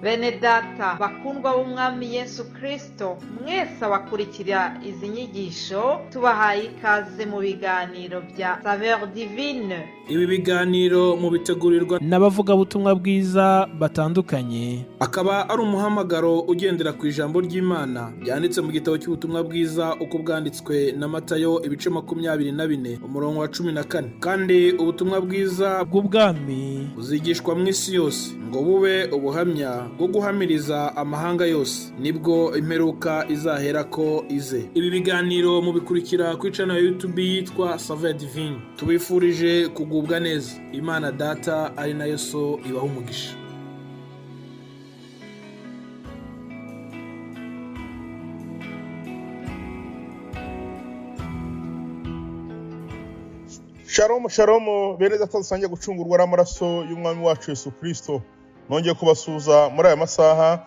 Bene data bakundwa b'umwami Yesu Kristo, mwese abakurikira izi nyigisho tubahaye ikaze mu biganiro bya Saveur Divine. Ibi biganiro mu bitegurirwa n'abavugabutumwa bwiza batandukanye, akaba ari umuhamagaro ugendera ku ijambo ry'Imana byanditse mu gitabo cy'ubutumwa bwiza uko bwanditswe na Matayo ibice 24 umurongo wa 14. Kandi ubutumwa bwiza bw'ubwami buzigishwa mu isi yose ngo bube ubuhamya bwo guhamiriza amahanga yose, nibwo imperuka izahera ko ize. Ibi biganiro mubikurikira ku channel ya YouTube yitwa Saveur Divine. Tubifurije kugubwa neza. Imana Data ari nayo So ibaha umugisha. Shalom shalom, bene data dusangiye gucungurwa n'amaraso y'umwami wacu Yesu Kristo. Nongeye kubasuza muri aya masaha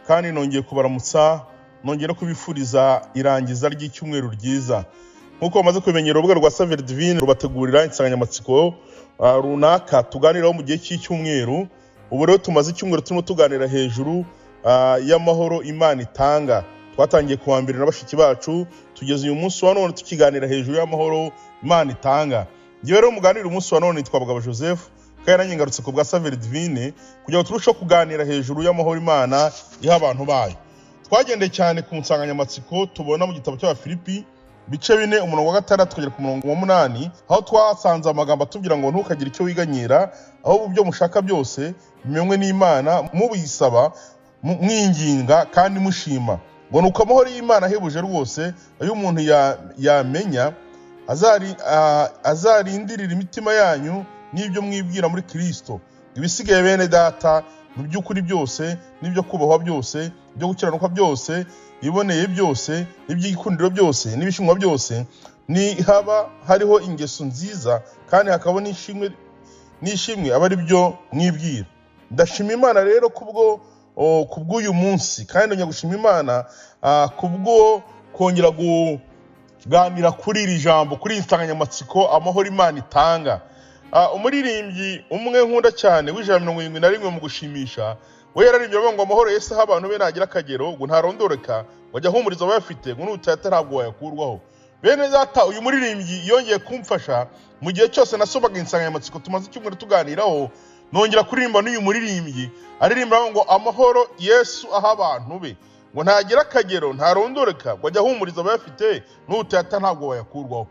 kandi nongeye kubaramutsa, nongeye no kubifuriza irangiza ry'icyumweru ryiza. Nkuko bamaze kumenyera urubuga rwa Saveur Divine rubategurira insanganyamatsiko runaka tuganiraho mu gihe cy'icyumweru. Ubu rero tumaze icyumweru turimo tuganira hejuru y'amahoro Imana itanga. Twatangiye kuhambira n'abashiki bacu, tugeze uyu munsi wa none tukiganira hejuru y'amahoro Imana itanga. Ngiye rero muganira umunsi wa none twabagaba Joseph, kandi nanjye ngarutse ku bwa Saveur Divine kugira ngo turusheho kuganira hejuru y'amahoro Imana iha abantu bayo. Twagendeye cyane ku nsanganyamatsiko tubona mu gitabo cy'Abafilipi bice 4 umurongo wa 6 kugera ku murongo wa 8, aho twasanze amagambo atubwira ngo ntukagire icyo wiganyira, aho byo mushaka byose bimenywe n'Imana, mubisaba mwinginga kandi mushima, ngo nuko amahoro y'Imana ahebuje rwose ayo umuntu yamenya azarindirira imitima yanyu n'ibyo mwibwira muri Kristo. Ibisigaye bene data mu by'ukuri byose, n'ibyo kubahwa byose, ibyo gukiranuka byose, iboneye byose, n'iby'igikundiro byose, n'ibishimwa byose, ni haba hariho ingeso nziza kandi hakaba n'ishimwe aba ari byo mwibwira. Ndashima Imana rero kubw'uyu munsi, kandi ndongera gushima Imana kubwo kongera kuganira kuri iri jambo, kuri insanganyamatsiko amahoro Imana itanga. Umuririmbyi umwe nkunda cyane w'ijana 71 mu gushimisha, we yararimbye avuga ngo amahoro Yesu aho abantu be nagira akagero, ngo ntarondoreka, wajya humuriza abayafite, ngo n'utata ntabwo wayakurwaho. Bene data, uyu muririmbyi yongeye kumfasha mu gihe cyose nasobaga insanganyamatsiko tumaze icyumweru tuganiraho, nongera kuririmba n'uyu muririmbyi aririmba ngo amahoro Yesu aho abantu be, ngo ntagira akagero, ntarondoreka, wajya humuriza abayafite, n'utata ntabwo wayakurwaho.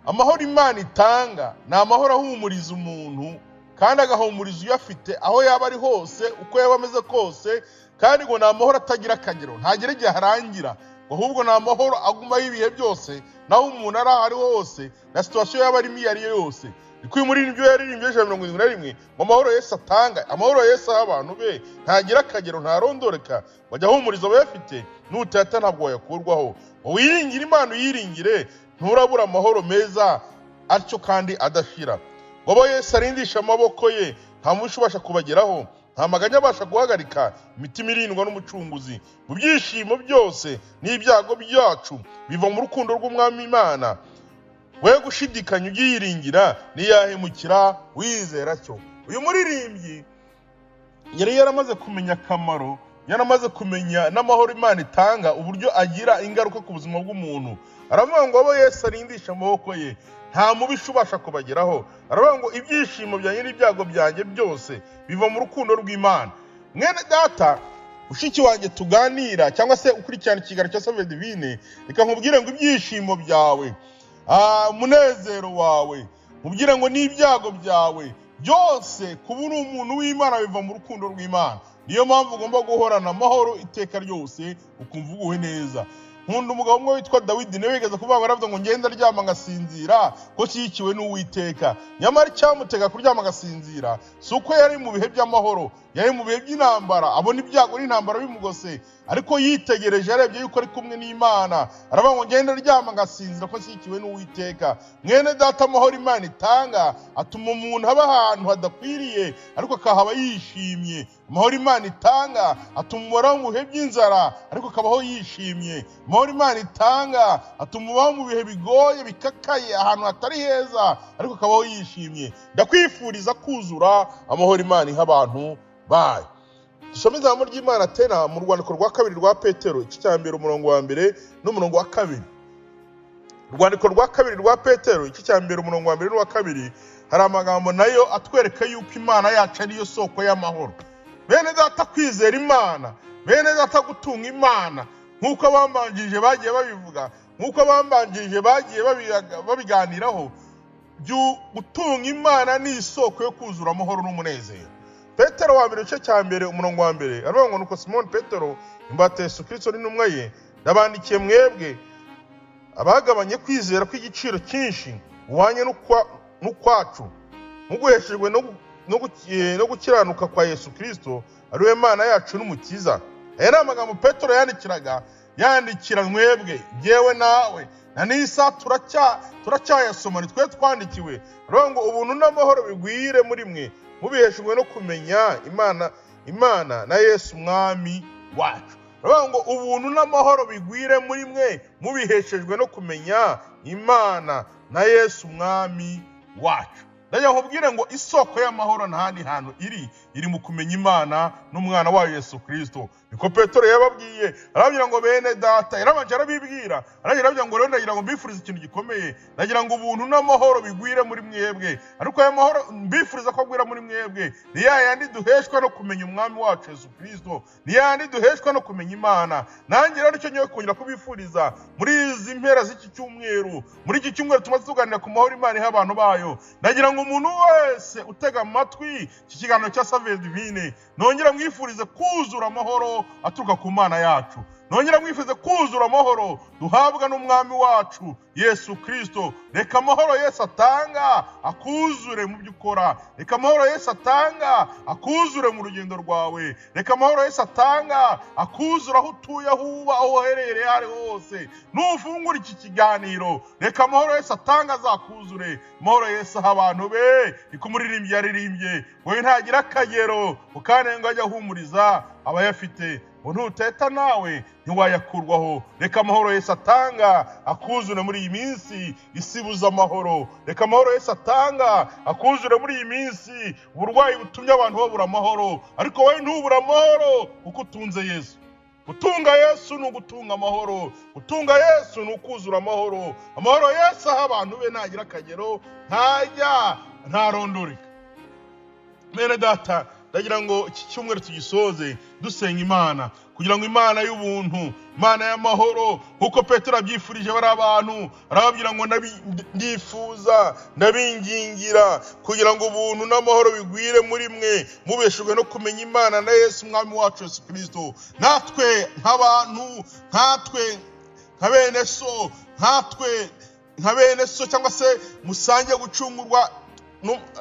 Amahoro Imana itanga ni amahoro ahumuriza umuntu kandi agahumuriza uyafite aho yaba ari hose, uko yaba ameze kose, kandi ngo ni amahoro atagira akagero, ntagire igihe harangira, ahubwo ni amahoro agumaho ibihe byose, naho umuntu ari aho ari hose na situation yaba arimo iyo ari yo yose. Niko uyu muririmbyi yaririmbye 171 ngo amahoro Yesu atanga, amahoro Yesu aho abantu be ntagira akagero, ntarondoreka, wajya humuriza abayafite, n'utata ntabwo wayakurwaho. Wiringire Imana, uyiringire, nturabura amahoro meza atyo kandi adashira. Ngo abo Yesu arindisha amaboko ye nta mubisha ubasha kubageraho, nta maganya abasha guhagarika, imitima irindwa n'umucunguzi. Mu byishimo byose n'ibyago byacu biva mu rukundo rw'umwami Imana. We gushidikanya ugiyiringira niyahemukira wizera cyo. Uyu muririmbyi yari yaramaze kumenya akamaro, yaramaze kumenya n'amahoro Imana itanga, uburyo agira ingaruka ku buzima bw'umuntu. Aravuga ngo abo Yesu arindisha amaboko ye nta mubisha ubasha kubageraho. Aravuga ngo ibyishimo byanjye n'ibyago byanjye byose biva mu rukundo rw'Imana. Mwene data, ushiki wanjye tuganira cyangwa se ukurikirana ikiganiro cya Saveur Divine, reka nkubwire ngo ibyishimo byawe, umunezero wawe, nkubwire ngo n'ibyago byawe byose kuba uri umuntu w'Imana biva mu rukundo rw'Imana. Niyo mpamvu ugomba guhorana amahoro iteka ryose, ukumva uguwe neza. Nkunda umugabo umwe witwa Dawidi, nawe yigeze kuvuga baravuga ngo ngenda ryama ngasinzira ko cyikiwe n'Uwiteka. Nyamara icyamutega kuryama ngasinzira si uko yari mu bihe by'amahoro, yari mu bihe by'intambara, abona ibyago n'intambara bimugose, ariko yitegereje arebye yuko ari kumwe n'Imana, aravuga ngo ngenda ryama ngasinzira ko cyikiwe n'Uwiteka. Mwene data, amahoro Imana itanga atuma umuntu aba ahantu hadakwiriye ariko akahaba yishimye. Amahoro Imana itanga atuma ubaho mu bihe by'inzara ariko akabaho yishimye. Amahoro Imana itanga atuma ubaho mu bihe bigoye bikakaye ahantu hatari heza ariko akabaho yishimye. Ndakwifuriza kuzura amahoro Imana iha abantu bayo. dusome ijambo ry'Imana tena mu rwandiko rwa kabiri rwa Petero igice cya mbere umurongo wa mbere n'umurongo wa kabiri. Urwandiko rwa kabiri rwa Petero igice cya mbere umurongo wa mbere n'uwa kabiri hari amagambo nayo atwereka yuko Imana yacu ari yo soko y'amahoro. Bene data kwizera Imana, bene data gutunga Imana, nk'uko abambanjirije bagiye babivuga, nk'uko abambanjirije bagiye babiganiraho, gutunga Imana ni isoko yo kuzura amahoro n'umunezero. Petero wa mbere igice cya mbere umurongo wa mbere aravuga ngo nuko Simoni Petero imbata Yesu Kristo n'intumwa ye ndabandikiye mwebwe abagabanye kwizera kw'igiciro cyinshi uhanye n'ukwacu muguheshejwe no gukiranuka kwa Yesu Kristo ari we Mana yacu n'umukiza. Aya ni amagambo Petero yandikira mwebwe yewe nawe na n'isa turacyayasoma nitwe twandikiwe. Aravuga ngo ubuntu n'amahoro bigwire muri mwe mubiheshejwe no kumenya Imana na Yesu Mwami wacu. Aravuga ngo ubuntu n'amahoro bigwire muri mwe mubiheshejwe no kumenya Imana na Yesu Mwami wacu. Ndagira nkubwire ngo isoko y'amahoro ntahandi hantu iri mu kumenya Imana n'umwana wayo Yesu Kristo. Niko Petero yababwiye, arababwira ngo bene data, yarabanje arabibwira, arababwira ngo rero ndagira ngo mbifurize ikintu gikomeye, ndagira ngo ubuntu n'amahoro bigwire muri mwebwe. Ariko aya mahoro mbifuriza ko agwira muri mwebwe ni yandi duheshwa no kumenya umwami wacu Yesu Kristo, ni yandi duheshwa no kumenya Imana. Nanjye rero icyo ngiye kongera kubifuriza muri izi mpera z'iki cyumweru, muri iki cyumweru tumaze tuganira ku mahoro Imana iha abantu bayo, ndagira ngo umuntu wese utega amatwi iki kiganiro cya Saveur Divine nongera mwifurize kuzura amahoro aturuka ku Mana yacu. Nongera mwifurize kuzura amahoro duhabwa n'umwami wacu Yesu Kristo. Reka amahoro Yesu atanga akuzure mu byo ukora. Reka amahoro Yesu atanga akuzure mu rugendo rwawe. Reka amahoro Yesu atanga akuzura aho utuye, aho uba, aho uherereye ari hose. Nufungura iki kiganiro, reka amahoro Yesu atanga azakuzure. Amahoro Yesu aha abantu be, ikumuririmbyi yaririmbye wowe ntagira akagero ukanenga ajya ahumuriza abayafite. Ntuteta nawe ntiwayakurwaho. Reka amahoro Yesu atanga akuzure muri iyi minsi isibuza amahoro. Reka amahoro Yesu atanga akuzure muri iyi minsi uburwayi butumye abantu babura amahoro, ariko wowe ntubura amahoro kuko utunze Yesu. Gutunga Yesu ni ugutunga amahoro, gutunga Yesu ni ukuzura amahoro. Amahoro Yesu aha abantu be ntagira akagero, ntarondoreka. Bene data, ndagira ngo iki cyumweru tugisoze dusenga Imana, kugira ngo Imana y'ubuntu, Imana y'amahoro, nkuko Petero abyifurije bari abantu, arababwira ngo ndifuza ndabingingira kugira ngo ubuntu n'amahoro bigwire muri mwe mubeshejwe no kumenya Imana na Yesu Mwami wacu Yesu Kristo. Natwe nk'abantu, nkatwe nka bene so cyangwa se musange gucungurwa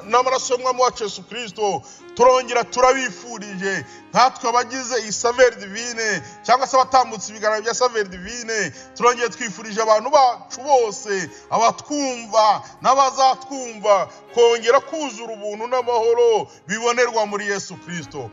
n'amaraso y'umwami wacu Yesu Kristo, turongera turabifurije nkatwe abagize iyi Saveur Divine cyangwa se abatambutse ibiganiro bya Saveur Divine, turongera twifurije abantu bacu bose, abatwumva n'abazatwumva, kongera kuzura ubuntu n'amahoro bibonerwa muri Yesu Kristo.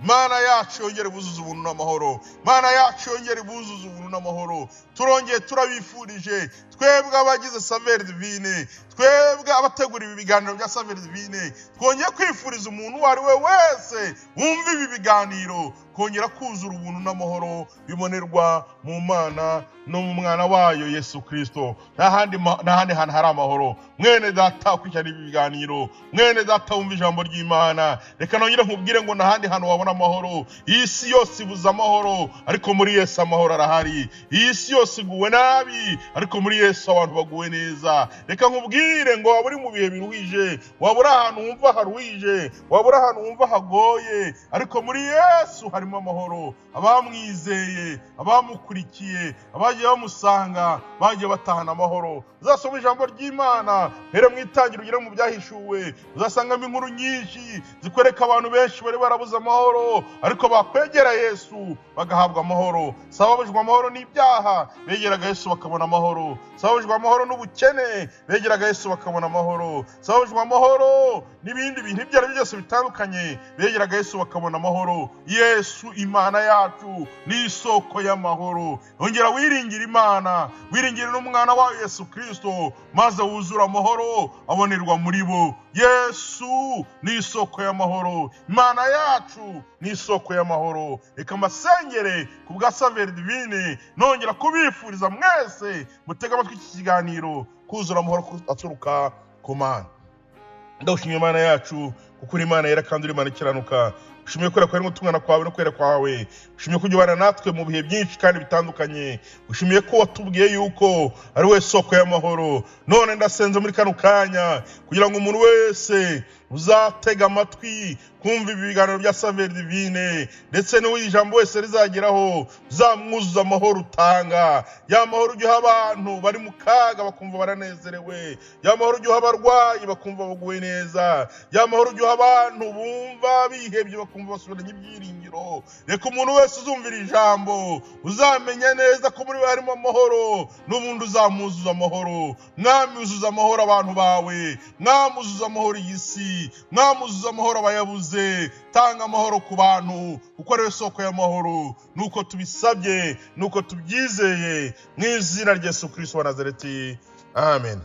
Mana yacu yongere buzuza ubuntu n'amahoro, Mana yacu yongere buzuza ubuntu n'amahoro. Turongeye turabifurije twebwe abagize Saveur Divine, twebwe abategura ibi biganiro bya Saveur Divine, twongeye kwifuriza umuntu uwo ari we wese wumva ibi biganiro kongera kuzura ubuntu n'amahoro bibonerwa mu Mana no mu mwana wayo Yesu Kristo. N'ahandi hantu hari amahoro. Mwene data ukurikirana ibi biganiro, mwene data wumva ijambo ry'Imana, reka nongere nkubwire ngo n'ahandi hantu wabona amahoro. Iyi si yose ibuza amahoro, ariko muri Yesu amahoro arahari. Iyi si yose iguwe nabi, ariko muri Yesu abantu baguwe neza. Reka nkubwire ngo waba uri mu bihe biruhije, waba uri ahantu wumva haruhije, waba uri ahantu wumva hagoye, ariko muri Yesu harimo amahoro. Abamwizeye, abamukurikiye, abagiye bamusanga, bagiye batahana amahoro. Uzasoma ijambo ry'Imana here mu itangiriro ugere mu byahishuwe, uzasangamo inkuru nyinshi zikwereka abantu benshi bari barabuze amahoro, ariko bakwegera Yesu bagahabwa amahoro. Sababujwe amahoro n'ibyaha, begeraga Yesu bakabona amahoro. Sababujwe amahoro n'ubukene, begeraga Yesu bakabona amahoro. Sababujwe amahoro n'ibindi bintu ibyo ari byo byose bitandukanye, begeraga Yesu bakabona amahoro. Yesu Imana yacu ni isoko y'amahoro. Ongera wiringire Imana, wiringire n'umwana wayo Yesu Kristo, maze wuzura amahoro abonerwa muri bo. Yesu ni isoko y'amahoro, Imana yacu ni isoko y'amahoro. Reka masengere ku bwa Saveur Divine, nongera kubifuriza mwese mutega amatwi iki kiganiro kuzura amahoro aturuka ku Mana. Ndawushimye Imana yacu kuko uri Imana yera kandi uri Imana ikiranuka. Ushimiye kwera kwawe n'utumwana kwawe no kwera kwawe. Ushimiye kujyana natwe mu bihe byinshi kandi bitandukanye. Ushimiye ko watubwiye yuko ari we soko y'amahoro. None ndasenze muri kano kanya kugira ngo umuntu wese uzatega amatwi kumva ibiganiro bya Saveur Divine ndetse n'ijambo wese rizageraho zamwuzuza amahoro utanga. Ya mahoro ujya abantu bari mu kaga bakumva baranezerewe. Ya mahoro ujya abarwayi bakumva baguwe neza. Ya mahoro ujya abantu bumva bihebye bakumva basubiranye ibyiringiro. Reka umuntu wese uzumvira ijambo uzamenya neza ko muri we harimo amahoro, n'ubundi uzamuzuza amahoro. Mwami uzuza amahoro abantu bawe, mwami uzuza amahoro iy'isi, mwami uzuza amahoro abayabuze. Tanga amahoro ku bantu kuko ari we soko y'amahoro. Nuko tubisabye, nuko tubyizeye mu izina rya Yesu Kristo wa Nazareti, amen.